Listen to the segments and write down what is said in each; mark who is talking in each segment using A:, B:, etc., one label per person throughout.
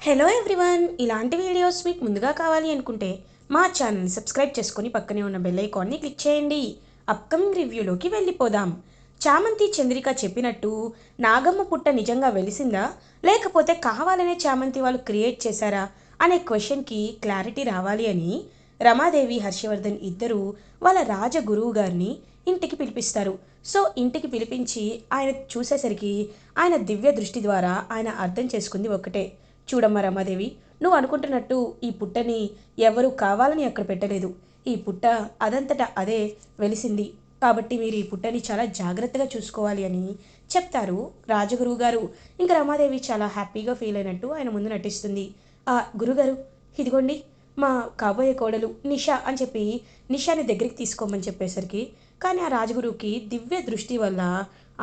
A: Hello everyone, ఇలాంటి videos మీకు ముందుగా కావాలి అనుకుంటే మా ఛానల్ని సబ్స్క్రైబ్ చేసుకొని పక్కనే ఉన్న బెల్ ఐకాన్ని క్లిక్ చేయండి. అప్కమింగ్ రివ్యూలోకి వెళ్ళిపోదాం. చామంతి చంద్రిక చెప్పినట్టు నాగమ్మ పుట్ట నిజంగా వెలిసిందా, లేకపోతే కావాలనే చామంతి వాళ్ళు క్రియేట్ చేశారా అనే క్వశ్చన్కి క్లారిటీ రావాలి అని రమాదేవి హర్షవర్ధన్ ఇద్దరు వాళ్ళ రాజగురువు గారిని ఇంటికి పిలిపిస్తారు. సో ఇంటికి పిలిపించి ఆయన చూసేసరికి ఆయన దివ్య దృష్టి ద్వారా ఆయన అర్థం చేసుకుంది ఒకటే. చూడమ్మా రమాదేవి, నువ్వు అనుకుంటున్నట్టు ఈ పుట్టని ఎవరు కావాలని అక్కడ పెట్టలేదు. ఈ పుట్ట అదంతటా అదే వెలిసింది. కాబట్టి మీరు ఈ పుట్టని చాలా జాగ్రత్తగా చూసుకోవాలి అని చెప్తారు రాజగురువు గారు. ఇంకా రమాదేవి చాలా హ్యాపీగా ఫీల్ అయినట్టు ఆయన ముందు నటిస్తుంది. ఆ గురుగారు, ఇదిగోండి మా కాబోయే కోడలు నిషా అని చెప్పి నిషాని దగ్గరికి తీసుకోమని చెప్పేసరికి, కానీ ఆ రాజగురువుకి దివ్య దృష్టి వల్ల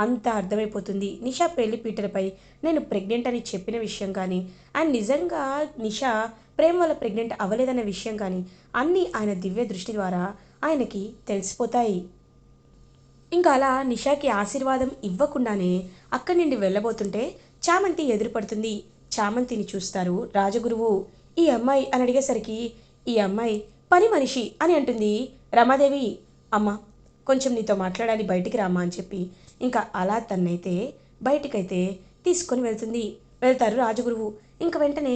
A: అంతా అర్థమైపోతుంది. నిషా పెళ్లి పీటలపై నేను ప్రెగ్నెంట్ అని చెప్పిన విషయం కానీ, అండ్ నిజంగా నిషా ప్రేమ వల్ల ప్రెగ్నెంట్ అవ్వలేదన్న విషయం కానీ అన్నీ ఆయన దివ్య దృష్టి ద్వారా ఆయనకి తెలిసిపోతాయి. ఇంకా అలా నిషాకి ఆశీర్వాదం ఇవ్వకుండానే అక్కడి నుండి వెళ్ళబోతుంటే చామంతి ఎదురుపడుతుంది. చామంతిని చూస్తారు రాజగురువు. ఈ అమ్మాయి అని అడిగేసరికి, ఈ అమ్మాయి పని మనిషి అని అంటుంది రమాదేవి. అమ్మ, కొంచెం నీతో మాట్లాడాలి, బయటికి రామా అని చెప్పి ఇంకా అలా తన్నైతే బయటికైతే తీసుకొని వెళ్తారు రాజగురువు. ఇంక వెంటనే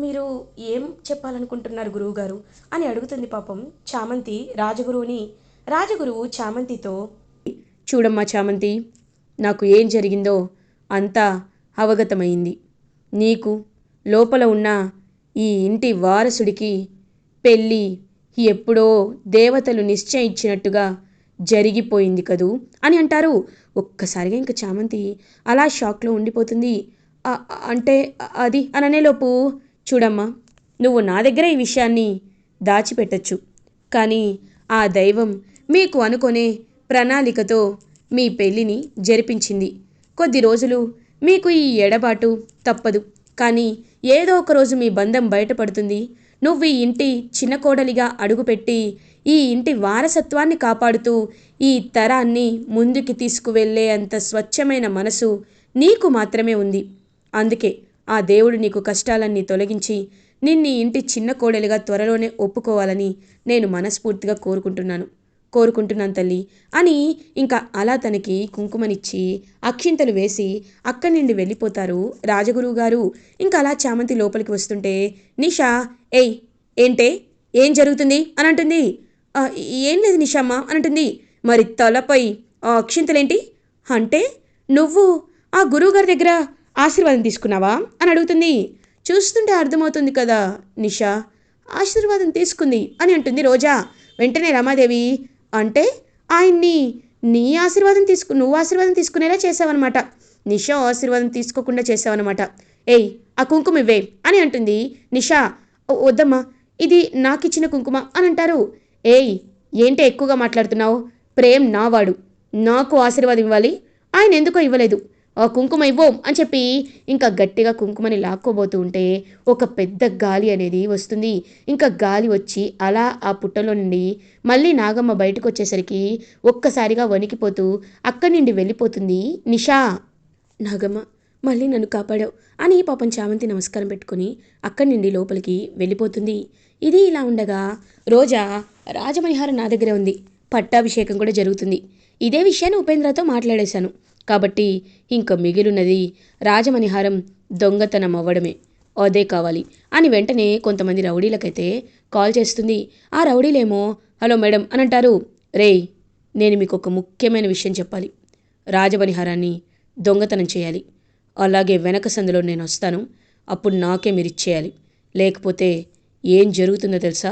A: మీరు ఏం చెప్పాలనుకుంటున్నారు గురువుగారు అని అడుగుతుంది పాపం చామంతి రాజగురువుని. రాజగురువు చామంతితో, చూడమ్మా చామంతి, నాకు ఏం జరిగిందో అంతా అవగతమైంది. నీకు లోపల ఉన్న ఈ ఇంటి వారసుడికి పెళ్ళి ఎప్పుడో దేవతలు నిశ్చయించినట్టుగా జరిగిపోయింది కదూ అని అంటారు. ఒక్కసారిగా ఇంక చామంతి అలా షాక్లో ఉండిపోతుంది. అంటే అది అననేలోపు, చూడమ్మా, నువ్వు నా దగ్గర ఈ విషయాన్ని దాచిపెట్టచ్చు, కానీ ఆ దైవం మీకు అనుకునే ప్రణాళికతో మీ పెళ్ళిని జరిపించింది. కొద్ది రోజులు మీకు ఈ ఎడబాటు తప్పదు, కానీ ఏదో ఒక రోజు మీ బంధం బయటపడుతుంది. నువ్వు ఈ ఇంటి చిన్న కోడలిగా అడుగుపెట్టి ఈ ఇంటి వారసత్వాన్ని కాపాడుతూ ఈ తరాన్ని ముందుకి తీసుకువెళ్ళే అంత స్వచ్ఛమైన మనసు నీకు మాత్రమే ఉంది. అందుకే ఆ దేవుడు నీకు కష్టాలన్నీ తొలగించి నిన్ను ఇంటి చిన్న కోడలిగా త్వరలోనే ఒప్పుకోవాలని నేను మనస్ఫూర్తిగా కోరుకుంటున్నాను తల్లి అని ఇంకా అలా తనకి కుంకుమనిచ్చి అక్షింతలు వేసి అక్కడి నుండి వెళ్ళిపోతారు రాజగురువు గారు. ఇంకా అలా చామంతి లోపలికి వస్తుంటే నిషా, ఏయ్ ఏంటే, ఏం జరుగుతుంది అని అంటుంది. ఏం లేదు నిషామ్మ అని అంటుంది. మరి తలపై ఆ అక్షింతలేంటి? అంటే నువ్వు ఆ గురువుగారి దగ్గర ఆశీర్వాదం తీసుకున్నావా అని అడుగుతుంది. చూస్తుంటే అర్థమవుతుంది కదా నిషా, ఆశీర్వాదం తీసుకుంది అని అంటుంది రోజా. వెంటనే రమాదేవి, అంటే ఆయన్ని నువ్వు ఆశీర్వాదం తీసుకునేలా చేసావన్నమాట, నిషా ఆశీర్వాదం తీసుకోకుండా చేసావన్నమాట. ఏయ్, ఆ కుంకుమ ఇవ్వే అని అంటుంది నిషా. వద్దమ్మా, ఇది నాకిచ్చిన కుంకుమ అని అంటారు. ఏయ్, ఏంటే ఎక్కువగా మాట్లాడుతున్నావు? ప్రేమ్ నావాడు, నాకు ఆశీర్వాదం ఇవ్వాలి, ఆయన ఎందుకో ఇవ్వలేదు, ఆ కుంకుమ ఇవ్వో అని చెప్పి ఇంకా గట్టిగా కుంకుమని లాక్కోబోతూ ఉంటే ఒక పెద్ద గాలి అనేది వస్తుంది. ఇంకా గాలి వచ్చి అలా ఆ పుట్టలో నుండి మళ్ళీ నాగమ్మ బయటకు వచ్చేసరికి ఒక్కసారిగా వణికిపోతూ అక్కడి నుండి వెళ్ళిపోతుంది నిషా. నాగమ్మ, మళ్ళీ నన్ను కాపాడావు అని పాపం చామంతి నమస్కారం పెట్టుకొని అక్కడి నుండి లోపలికి వెళ్ళిపోతుంది. ఇది ఇలా ఉండగా రోజా, రాజమణిహారం నా దగ్గరే ఉంది, పట్టాభిషేకం కూడా జరుగుతుంది, ఇదే విషయాన్ని ఉపేంద్రతో మాట్లాడేశాను, కాబట్టి ఇంకా మిగిలినది రాజమణిహారం దొంగతనం అవ్వడమే, అదే కావాలి అని వెంటనే కొంతమంది రౌడీలకైతే కాల్ చేస్తుంది. ఆ రౌడీలేమో హలో మేడం అని అంటారు. రేయ్, నేను మీకు ఒక ముఖ్యమైన విషయం చెప్పాలి, రాజమణిహారాన్ని దొంగతనం చేయాలి, అలాగే వెనక సందులో నేను వస్తాను, అప్పుడు నాకే మీరు ఇచ్చేయాలి, లేకపోతే ఏం జరుగుతుందో తెలుసా?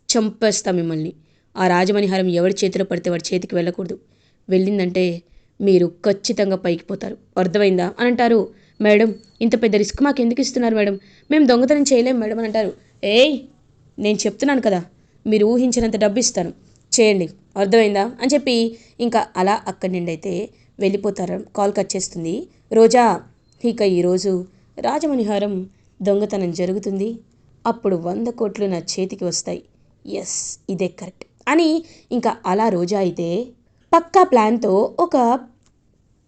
A: చంపేస్తా మిమ్మల్ని. ఆ రాజమణిహారం ఎవరి చేతిలో పడితే వాడి చేతికి వెళ్ళకూడదు, వెళ్ళిందంటే మీరు ఖచ్చితంగా పైకి పోతారు, అర్థమైందా అని అంటారు. మేడం, ఇంత పెద్ద రిస్క్ మాకు ఎందుకు ఇస్తున్నారు మేడం, మేము దొంగతనం చేయలేం మేడం అని అంటారు. ఏయ్, నేను చెప్తున్నాను కదా, మీరు ఊహించినంత డబ్బు ఇస్తాను, చేయండి, అర్థమైందా అని చెప్పి ఇంకా అలా అక్కడి నుండి అయితే వెళ్ళిపోతారు. కాల్ కట్ చేస్తుంది రోజా. ఇక ఈరోజు రాజమణిహారం దొంగతనం జరుగుతుంది, అప్పుడు 100 కోట్లు నా చేతికి వస్తాయి, ఎస్ ఇదే కరెక్ట్ అని ఇంకా అలా రోజా అయితే పక్కా ప్లాన్తో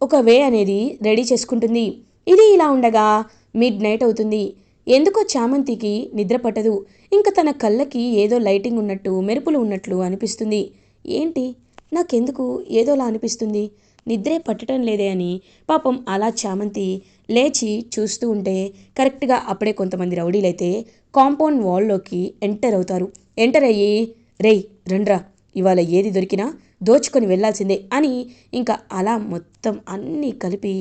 A: ఒక వే అనేది రెడీ చేసుకుంటుంది. ఇది ఇలా ఉండగా మిడ్ నైట్ అవుతుంది. ఎందుకో చామంతికి నిద్ర పట్టదు. ఇంక తన కళ్ళకి ఏదో లైటింగ్ ఉన్నట్టు, మెరుపులు ఉన్నట్లు అనిపిస్తుంది. ఏంటి నాకెందుకు ఏదోలా అనిపిస్తుంది, నిద్రే పట్టడం లేదే అని పాపం అలా చామంతి లేచి చూస్తూ ఉంటే కరెక్ట్గా అప్పుడే కొంతమంది రౌడీలైతే కాంపౌండ్ వాల్లోకి ఎంటర్ అవుతారు. ఎంటర్ అయ్యి, రేయ్ రండ్రా, ఇవాళ ఏది దొరికినా దోచుకొని వెళ్ళాల్సిందే అని ఇంకా అలా మొత్తం అన్నీ కలిపి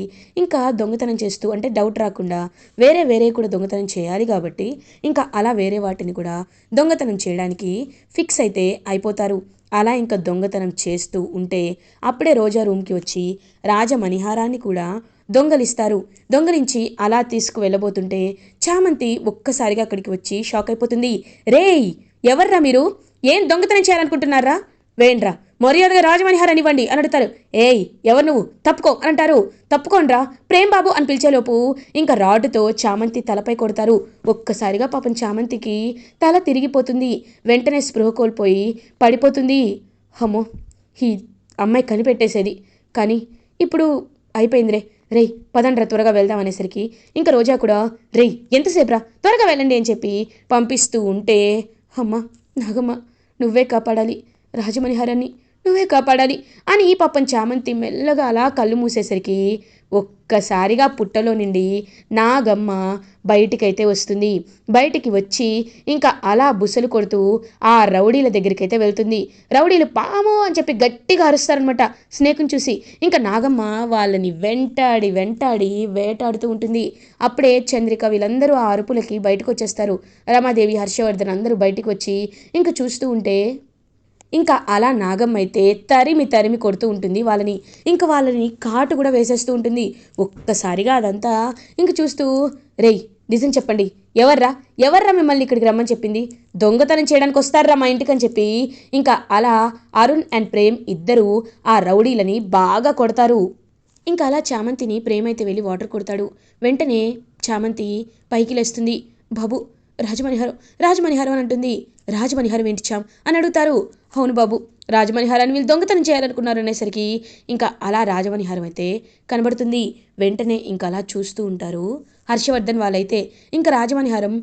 A: ఇంకా దొంగతనం చేస్తూ, అంటే డౌట్ రాకుండా వేరే వేరే కూడా దొంగతనం చేయాలి కాబట్టి ఇంకా అలా వేరే వాటిని కూడా దొంగతనం చేయడానికి ఫిక్స్ అయితే అయిపోతారు. అలా ఇంకా దొంగతనం చేస్తూ ఉంటే అప్పుడే రోజా రూమ్కి వచ్చి రాజమణిహారాన్ని కూడా దొంగలిస్తారు. దొంగలించి అలా తీసుకువెళ్ళబోతుంటే చామంతి ఒక్కసారిగా అక్కడికి వచ్చి షాక్ అయిపోతుంది. రేయ్ ఎవర్రా మీరు, ఏం దొంగతనం చేయాలనుకుంటున్నారా, వేండ్రా మర్యాదగా రాజమణిహారాన్ని ఇవ్వండి అని అడుగుతారు. ఏయ్ ఎవరు నువ్వు, తప్పుకో అని అంటారు. తప్పుకోండ్రా ప్రేమ్ బాబు అని పిలిచేలోపు ఇంకా రాడ్డుతో చామంతి తలపై కొడతారు. ఒక్కసారిగా పాపం చామంతికి తల తిరిగిపోతుంది. వెంటనే స్పృహ కోల్పోయి పడిపోతుంది. అమ్మో, ఈ అమ్మాయి కనిపెట్టేసేది, కానీ ఇప్పుడు అయిపోయిందిరే, రేయ్ పదండ్రా త్వరగా వెళ్దాం అనేసరికి ఇంకా రోజా కూడా రేయ్ ఎంతసేపురా త్వరగా వెళ్ళండి అని చెప్పి పంపిస్తూ ఉంటే, అమ్మ నాగమ్మ నువ్వే కాపాడాలి, రాజమణిహారాన్ని నువ్వే కాపాడాలి అని పాపం చామంతి మెల్లగా అలా కళ్ళు మూసేసరికి ఒక్కసారిగా పుట్టలో నుండి నాగమ్మ బయటికైతే వస్తుంది. బయటికి వచ్చి ఇంకా అలా బుసలు కొడుతూ ఆ రౌడీల దగ్గరికైతే వెళ్తుంది. రౌడీలు పాము అని చెప్పి గట్టిగా అరుస్తారనమాట స్నేక్ని చూసి. ఇంకా నాగమ్మ వాళ్ళని వెంటాడి వెంటాడి వేటాడుతూ ఉంటుంది. అప్పుడే చంద్రిక వీళ్ళందరూ ఆ అరుపులకి బయటకు వచ్చేస్తారు. రమాదేవి, హర్షవర్ధన్ అందరూ బయటకు వచ్చి ఇంకా చూస్తూ ఉంటే ఇంకా అలా నాగమ్మ అయితే తరిమి తరిమి కొడుతూ ఉంటుంది వాళ్ళని. ఇంకా వాళ్ళని కాటు కూడా వేసేస్తూ ఉంటుంది. ఒక్కసారిగా అదంతా ఇంక చూస్తూ, రేయ్ నిజం చెప్పండి, ఎవర్రా మిమ్మల్ని ఇక్కడికి రమ్మని చెప్పింది, దొంగతనం చేయడానికి వస్తారా మా ఇంటికి అని చెప్పి ఇంకా అలా అరుణ్ అండ్ ప్రేమ్ ఇద్దరూ ఆ రౌడీలని బాగా కొడతారు. ఇంకా అలా చామంతిని ప్రేమ్ అయితే వెళ్ళి వాటర్ కొడతాడు. వెంటనే చామంతి పైకి లేస్తుంది. బాబు రాజమణిహారం అని అంటుంది. రాజమణిహారం ఏంటి చామ్ అని అడుగుతారు. అవును బాబు, రాజమణిహారాన్ని వీళ్ళు దొంగతనం చేయాలనుకున్నారు అనేసరికి ఇంకా అలా రాజమణిహారం అయితే కనబడుతుంది. వెంటనే ఇంకా అలా చూస్తూ ఉంటారు హర్షవర్ధన్ వాళ్ళైతే. ఇంకా రాజమణిహారం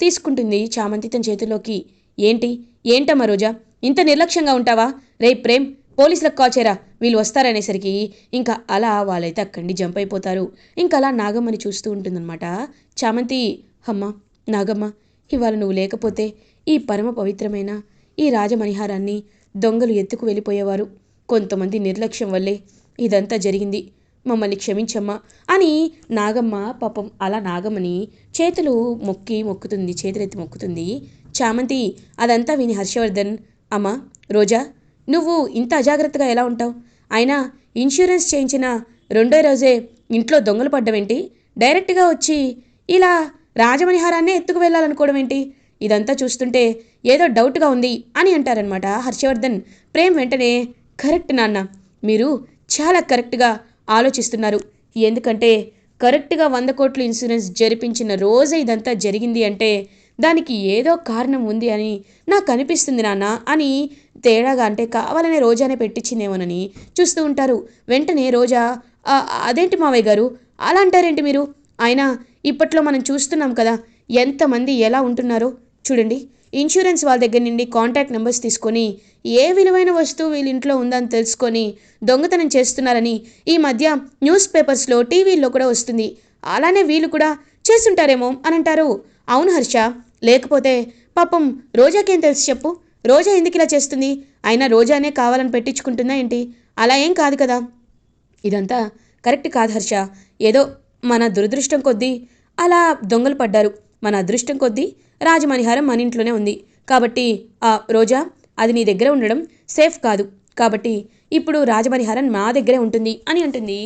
A: తీసుకుంటుంది చామంతి తన చేతుల్లోకి. ఏంటమ్మా రోజా, ఇంత నిర్లక్ష్యంగా ఉంటావా, రే ప్రేమ్ పోలీసులకు కాల్ చేయరా, వీళ్ళు వస్తారనేసరికి ఇంకా అలా వాళ్ళైతే అక్కడి జంప్ అయిపోతారు. ఇంకా అలా నాగమ్మని చూస్తూ ఉంటుందన్నమాట చామంతి. అమ్మ నాగమ్మ, ఇవాళ నువ్వు లేకపోతే ఈ పరమ పవిత్రమైన ఈ రాజమణిహారాన్ని దొంగలు ఎత్తుకు వెళ్ళిపోయేవారు. కొంతమంది నిర్లక్ష్యం వల్లే ఇదంతా జరిగింది, మమ్మల్ని క్షమించమ్మా అని నాగమ్మ పాపం అలా నాగమ్మని చేతులెత్తి మొక్కుతుంది చామంతి. అదంతా విని హర్షవర్ధన్, అమ్మా రోజా, నువ్వు ఇంత అజాగ్రత్తగా ఎలా ఉంటావు, అయినా ఇన్సూరెన్స్ చేయించిన రెండో రోజే ఇంట్లో దొంగలు పడ్డమేంటి, డైరెక్ట్గా వచ్చి ఇలా రాజమణిహారాన్నే ఎత్తుకు వెళ్ళాలనుకోవడం ఏంటి, ఇదంతా చూస్తుంటే ఏదో డౌట్గా ఉంది అని అంటారనమాట హర్షవర్ధన్. ప్రేమ్ వెంటనే, కరెక్ట్ నాన్న, మీరు చాలా కరెక్ట్గా ఆలోచిస్తున్నారు. ఎందుకంటే కరెక్ట్గా 100 కోట్లు ఇన్సూరెన్స్ జరిపించిన రోజే ఇదంతా జరిగింది అంటే దానికి ఏదో కారణం ఉంది అని నాకు అనిపిస్తుంది నాన్న అని తేడాగా, అంటే కావాలనే రోజానే పెట్టించిందేమోనని చూస్తూ ఉంటారు. వెంటనే రోజా, అదేంటి మావయ్య గారు అలా అంటారేంటి మీరు, అయినా ఇప్పట్లో మనం చూస్తున్నాం కదా ఎంతమంది ఎలా ఉంటున్నారో చూడండి, ఇన్సూరెన్స్ వాళ్ళ దగ్గర నుండి కాంటాక్ట్ నెంబర్స్ తీసుకొని ఏ విలువైన వస్తువు వీళ్ళ ఇంట్లో ఉందని తెలుసుకొని దొంగతనం చేస్తున్నారని ఈ మధ్య న్యూస్ పేపర్స్లో టీవీల్లో కూడా వస్తుంది. అలానే వీళ్ళు కూడా చేస్తుంటారేమో అని అంటారు. అవును హర్ష, లేకపోతే పాపం రోజాకేం తెలుసు చెప్పు, రోజా ఎందుకు ఇలా చేస్తుంది, అయినా రోజానే కావాలని పెట్టించుకుంటుందా ఏంటి, అలా ఏం కాదు కదా, ఇదంతా కరెక్ట్ కాదు హర్ష, ఏదో మన దురదృష్టం కొద్దీ అలా దొంగలు పడ్డారు, మన అదృష్టం కొద్దీ రాజమణిహారం మన ఇంట్లోనే ఉంది కాబట్టి రోజా అది నీ దగ్గర ఉండడం సేఫ్ కాదు, కాబట్టి ఇప్పుడు రాజమణిహారం మా దగ్గరే ఉంటుంది అని అంటుంది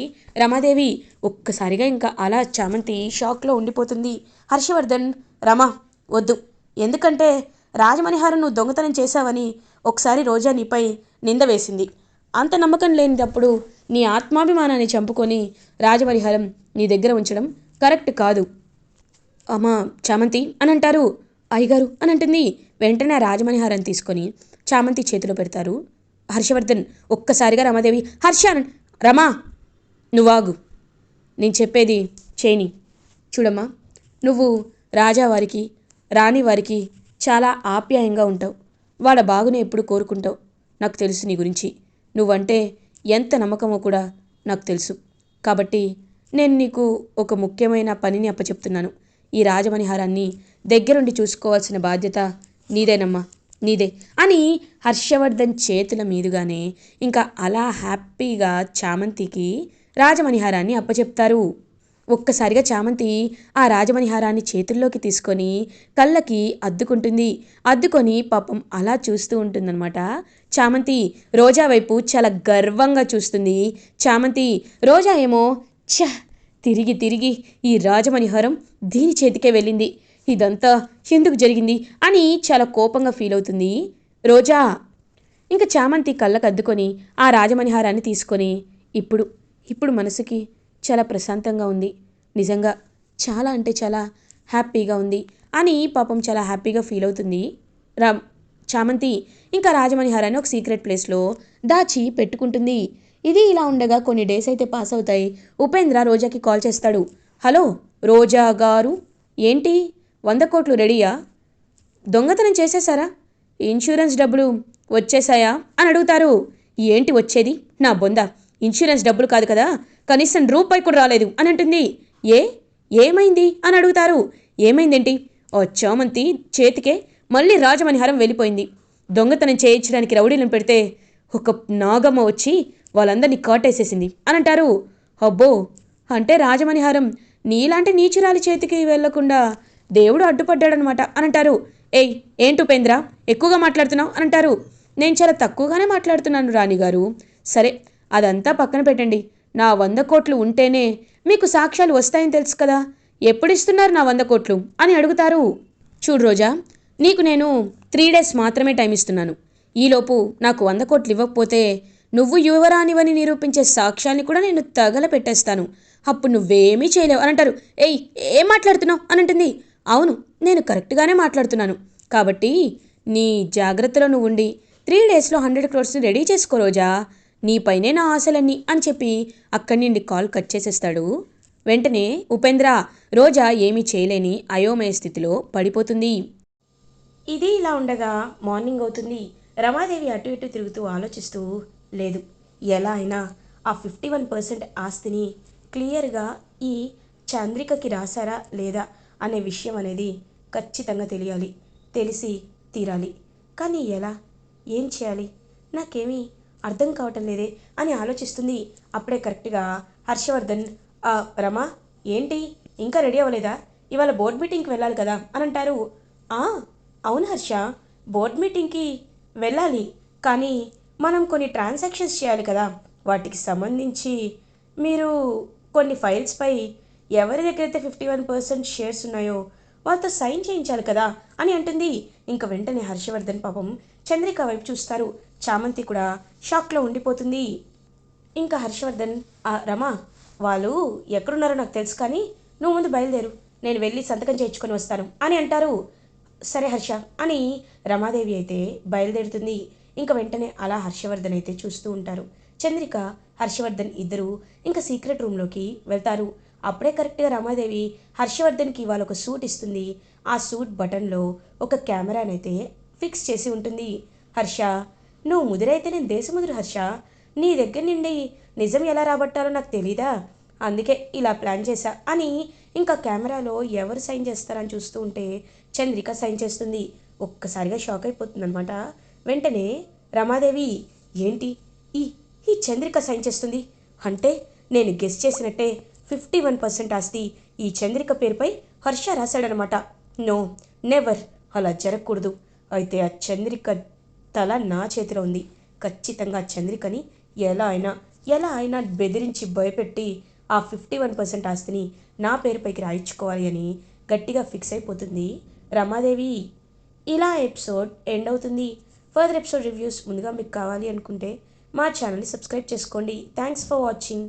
A: రమాదేవి. ఒక్కసారిగా ఇంకా అలా చామంతి షాక్లో ఉండిపోతుంది. హర్షవర్ధన్, రమా వద్దు, ఎందుకంటే రాజమణిహారం నువ్వు దొంగతనం చేశావని ఒకసారి రోజా నీపై నింద వేసింది, అంత నమ్మకం లేనిటప్పుడు నీ ఆత్మాభిమానాన్ని చంపుకొని రాజమణిహారం నీ దగ్గర ఉంచడం కరెక్ట్ కాదు అమ్మా చామంతి అని అంటారు. అయ్యగారు అని అంటుంది. వెంటనే రాజమణిహారం తీసుకొని చామంతి చేతిలో పెడతారు హర్షవర్ధన్. ఒక్కసారిగా రమాదేవి, హర్ష రమా నువ్వాగు, నేను చెప్పేది చేయని, చూడమ్మా, నువ్వు రాజావారికి రాణివారికి చాలా ఆప్యాయంగా ఉంటావు. వాళ్ళ బాగునే ఎప్పుడు కోరుకుంటావు. నాకు తెలుసు నీ గురించి. నువ్వంటే ఎంత నమ్మకమో కూడా నాకు తెలుసు. కాబట్టి నేను నీకు ఒక ముఖ్యమైన పనిని అప్పచెప్తున్నాను. ఈ రాజమణిహారాన్ని దగ్గరుండి చూసుకోవాల్సిన బాధ్యత నీదేనమ్మా, నీదే అని హర్షవర్ధన్ చేతుల మీదుగానే ఇంకా అలా హ్యాపీగా చామంతికి రాజమణిహారాన్ని అప్పచెప్తారు. ఒక్కసారిగా చామంతి ఆ రాజమణిహారాన్ని చేతుల్లోకి తీసుకొని కళ్ళకి అద్దుకుంటుంది. అద్దుకొని పాపం అలా చూస్తూ ఉంటుందన్నమాట. చామంతి రోజా వైపు చాలా గర్వంగా చూస్తుంది. చామంతి రోజా ఏమో ఛ, తిరిగి తిరిగి ఈ రాజమణిహారం దీని చేతికే వెళ్ళింది, ఇదంతా ఎందుకు జరిగింది అని చాలా కోపంగా ఫీల్ అవుతుంది రోజా. ఇంకా చామంతి కళ్ళకు అద్దుకొని ఆ రాజమణిహారాన్ని తీసుకొని ఇప్పుడు ఇప్పుడు మనసుకి చాలా ప్రశాంతంగా ఉంది, నిజంగా చాలా అంటే చాలా హ్యాపీగా ఉంది అని పాపం చాలా హ్యాపీగా ఫీల్ అవుతుంది చామంతి. ఇంకా రాజమణిహారాన్ని ఒక సీక్రెట్ ప్లేస్లో దాచి పెట్టుకుంటుంది. ఇది ఇలా ఉండగా కొన్ని డేస్ అయితే పాస్ అవుతాయి. ఉపేంద్ర రోజాకి కాల్ చేస్తాడు. హలో రోజా గారు, ఏంటి 100 కోట్లు రెడీయా? దొంగతనం చేసేశారా? ఇన్సూరెన్స్ డబ్బులు వచ్చేసాయా అని అడుగుతారు. ఏంటి వచ్చేది నా బొంద, ఇన్సూరెన్స్ డబ్బులు కాదు కదా, కనీసం రూపాయి కూడా రాలేదు అని అంటుంది. ఏమైంది అని అడుగుతారు. ఏమైందేంటి, ఓ చామంతి చేతికే మళ్ళీ రాజమణిహారం వెళ్ళిపోయింది. దొంగతనం చేయించడానికి రౌడీలను పెడితే ఒక నాగమ్మ వచ్చి వాళ్ళందరినీ కాటేసేసింది అని అంటారు. అబ్బో, అంటే రాజమణిహారం నీలాంటి నీచురాలి చేతికి వెళ్లకుండా దేవుడు అడ్డుపడ్డాడనమాట అని అంటారు. ఏంటి ఉపేంద్ర ఎక్కువగా మాట్లాడుతున్నావు అని అంటారు. నేను చాలా తక్కువగానే మాట్లాడుతున్నాను రాణిగారు. సరే అదంతా పక్కన పెట్టండి. నా 100 కోట్లు ఉంటేనే మీకు సాక్ష్యాలు వస్తాయని తెలుసు కదా, ఎప్పుడు ఇస్తున్నారు నా 100 కోట్లు అని అడుగుతారు. చూడు రోజా, నీకు నేను 3 డేస్ మాత్రమే టైం ఇస్తున్నాను. ఈలోపు నాకు 100 కోట్లు ఇవ్వకపోతే నువ్వు యువరానివని నిరూపించే సాక్ష్యాన్ని కూడా నేను తగలపెట్టేస్తాను. అప్పుడు నువ్వేమీ చేయలేవు అని అంటారు. ఏం మాట్లాడుతున్నావు అని అంటుంది. అవును, నేను కరెక్ట్గానే మాట్లాడుతున్నాను. కాబట్టి నీ జాగ్రత్తలో నువ్వు ఉండి 3 డేస్లో 100 క్రోర్స్ని రెడీ చేసుకో రోజా, నీపైనే నా ఆశలన్నీ అని చెప్పి అక్కడి నుండి కాల్ కట్ చేసేస్తాడు. వెంటనే ఉపేంద్ర రోజా ఏమీ చేయలేని అయోమయ స్థితిలో పడిపోతుంది. ఇది ఇలా ఉండగా మార్నింగ్ అవుతుంది. రమాదేవి అటు ఇటు తిరుగుతూ ఆలోచిస్తూ, లేదు, ఎలా అయినా ఆ 51% ఆస్తిని క్లియర్గా ఈ చంద్రికకి రాశారా లేదా అనే విషయం అనేది ఖచ్చితంగా తెలియాలి, తెలిసి తీరాలి. కానీ ఎలా, ఏం చేయాలి, నాకేమీ అర్థం కావటం లేదే అని ఆలోచిస్తుంది. అప్పుడే కరెక్ట్గా హర్షవర్ధన్, రమా ఏంటి ఇంకా రెడీ అవ్వలేదా, ఇవాళ బోర్డ్ మీటింగ్కి వెళ్ళాలి కదా అని అంటారు. అవును హర్ష, బోర్డ్ మీటింగ్కి వెళ్ళాలి, కానీ మనం కొన్ని ట్రాన్సాక్షన్స్ చేయాలి కదా, వాటికి సంబంధించి మీరు కొన్ని ఫైల్స్పై ఎవరి దగ్గర అయితే 51% షేర్స్ ఉన్నాయో వాళ్ళతో సైన్ చేయించాలి కదా అని అంటుంది. ఇంక వెంటనే హర్షవర్ధన్ పాపం చంద్రిక వైపు చూస్తారు. చామంతి కూడా షాక్లో ఉండిపోతుంది. ఇంకా హర్షవర్ధన్, రమా వాళ్ళు ఎక్కడున్నారో నాకు తెలుసు, కానీ నువ్వు ముందు బయలుదేరు, నేను వెళ్ళి సంతకం చేయించుకొని వస్తాను అని అంటారు. సరే హర్ష అని రమాదేవి అయితే బయలుదేరుతుంది. ఇంకా వెంటనే అలా హర్షవర్ధన్ అయితే చూస్తూ ఉంటారు. చంద్రిక హర్షవర్ధన్ ఇద్దరు ఇంకా సీక్రెట్ రూమ్లోకి వెళ్తారు. అప్పుడే కరెక్ట్గా రమాదేవి హర్షవర్ధన్కి ఇవాళ ఒక సూట్ ఇస్తుంది. ఆ సూట్ బటన్లో ఒక కెమెరానైతే ఫిక్స్ చేసి ఉంటుంది. హర్ష, నువ్వు ముదిరైతే నేను దేశముదురు హర్ష, నీ దగ్గర నుండి నిజం ఎలా రాబట్టాలో నాకు తెలీదా, అందుకే ఇలా ప్లాన్ చేశా అని ఇంకా కెమెరాలో ఎవరు సైన్ చేస్తారని చూస్తూ ఉంటే చంద్రిక సైన్ చేస్తుంది. ఒక్కసారిగా షాక్ అయిపోతుంది అనమాట. వెంటనే రమాదేవి, ఏంటి ఈ ఈ చంద్రిక సైన్ చేస్తుంది అంటే నేను గెస్ చేసినట్టే 51% ఆస్తి ఈ చంద్రిక పేరుపై హర్ష రాశాడనమాట. నో, నెవర్, అలా జరగకూడదు. అయితే ఆ చంద్రిక తల నా చేతిలో ఉంది. ఖచ్చితంగా చంద్రికని ఎలా అయినా బెదిరించి భయపెట్టి ఆ 51% ఆస్తిని నా పేరుపైకి రాయించుకోవాలి అని గట్టిగా ఫిక్స్ అయిపోతుంది రమాదేవి. ఇలా ఎపిసోడ్ ఎండ్ అవుతుంది. ఫర్దర్ ఎపిసోడ్ రివ్యూస్ ముందుగా మీకు కావాలి అనుకుంటే మా ఛానల్ని సబ్స్క్రైబ్ చేసుకోండి. Thanks for watching.